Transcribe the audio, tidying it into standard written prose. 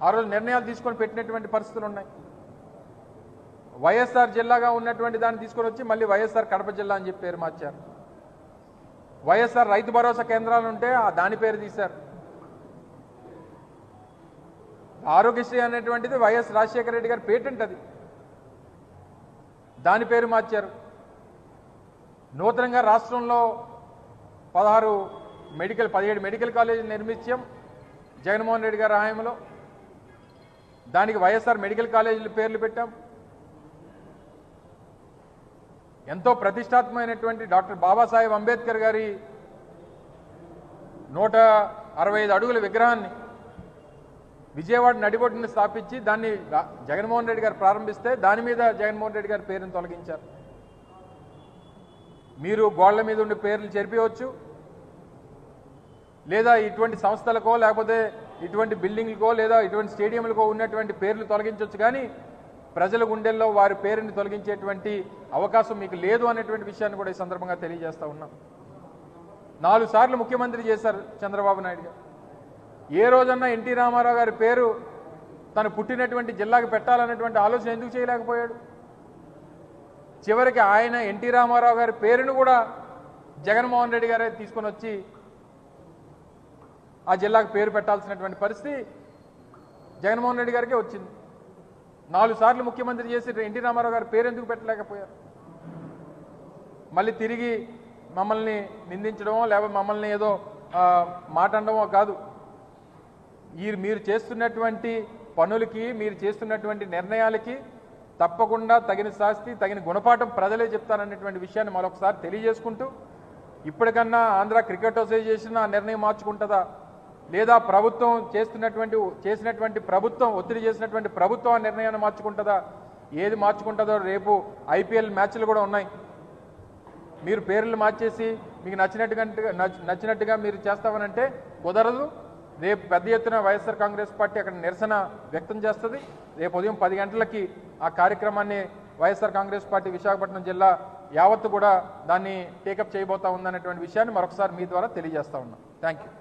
ఆ రోజు నిర్ణయాలు తీసుకొని పెట్టినటువంటి పరిస్థితులు ఉన్నాయి. వైఎస్ఆర్ జిల్లాగా ఉన్నటువంటి దాన్ని తీసుకొని వచ్చి మళ్ళీ వైఎస్ఆర్ కడప జిల్లా అని చెప్పి పేరు మార్చారు. వైఎస్ఆర్ రైతు భరోసా కేంద్రాలు ఉంటే దాని పేరు తీశారు. ఆరోగ్యశ్రీ అనేటువంటిది వైఎస్ రాజశేఖర రెడ్డి గారి పేటెంట్, అది దాని పేరు మార్చారు. నూతనంగా రాష్ట్రంలో 17 మెడికల్ కాలేజీలు నిర్మించాం జగన్మోహన్ రెడ్డి గారి హయాంలో. దానికి వైఎస్ఆర్ మెడికల్ కాలేజీలు పేర్లు పెట్టాం. ఎంతో ప్రతిష్టాత్మకమైనటువంటి డాక్టర్ బాబాసాహెబ్ అంబేద్కర్ గారి 165 అడుగుల విగ్రహాన్ని విజయవాడ నడిబొడ్డుని స్థాపించి దాన్ని జగన్మోహన్ రెడ్డి గారు ప్రారంభిస్తే దాని మీద జగన్మోహన్ రెడ్డి గారి పేరును తొలగించారు. మీరు గోళ్ల మీద ఉండే పేర్లు చెరిపివచ్చు, లేదా ఇటువంటి సంస్థలకో లేకపోతే ఇటువంటి బిల్డింగ్లకో లేదా ఇటువంటి స్టేడియంలకో ఉన్నటువంటి పేర్లు తొలగించవచ్చు, కానీ ప్రజల గుండెల్లో వారి పేరుని తొలగించేటువంటి అవకాశం మీకు లేదు అనేటువంటి విషయాన్ని కూడా ఈ సందర్భంగా తెలియజేస్తా ఉన్నాం. 4 సార్లు ముఖ్యమంత్రి చేశారు చంద్రబాబు నాయుడు గారు. ఏ రోజన్నా ఎన్టీ రామారావు గారి పేరు తను పుట్టినటువంటి జిల్లాకు పెట్టాలనేటువంటి ఆలోచన ఎందుకు చేయలేకపోయాడు? చివరికి ఆయన ఎన్టీ రామారావు గారి పేరును కూడా జగన్మోహన్ రెడ్డి గారే తీసుకొని వచ్చి ఆ జిల్లాకు పేరు పెట్టాల్సినటువంటి పరిస్థితి జగన్మోహన్ రెడ్డి గారికే వచ్చింది. 4 సార్లు ముఖ్యమంత్రి చేసి ఎన్టీ రామారావు గారి పేరు ఎందుకు పెట్టలేకపోయారు? మళ్ళీ తిరిగి మమ్మల్ని నిందించడమో లేకపోతే మమ్మల్ని ఏదో మాట అనడమో కాదు. మీరు చేస్తున్నటువంటి పనులకి, మీరు చేస్తున్నటువంటి నిర్ణయాలకి తప్పకుండా తగిన శాస్తి, తగిన గుణపాఠం ప్రజలే చెప్తారనేటువంటి విషయాన్ని మరొకసారి తెలియజేసుకుంటూ, ఇప్పటికన్నా ఆంధ్ర క్రికెట్ అసోసియేషన్ ఆ నిర్ణయం మార్చుకుంటుందా, లేదా ప్రభుత్వం చేసినటువంటి ప్రభుత్వం ఒత్తిడి చేసినటువంటి ప్రభుత్వం ఆ నిర్ణయాన్ని మార్చుకుంటుందా, ఏది మార్చుకుంటుందో రేపు ఐపీఎల్ మ్యాచ్లు కూడా ఉన్నాయి. మీరు పేర్లు మార్చేసి మీకు నచ్చినట్టుగా మీరు చేస్తామనంటే కుదరదు. రేపు పెద్ద ఎత్తున వైఎస్ఆర్ కాంగ్రెస్ పార్టీ అక్కడ నిరసన వ్యక్తం చేస్తుంది. రేపు ఉదయం 10 గంటలకి ఆ కార్యక్రమాన్ని వైఎస్ఆర్ కాంగ్రెస్ పార్టీ విశాఖపట్నం జిల్లా యావత్తు కూడా దాన్ని టేకప్ చేయబోతా ఉందనేటువంటి విషయాన్ని మరొకసారి మీ ద్వారా తెలియజేస్తా ఉన్నాం. Thank you.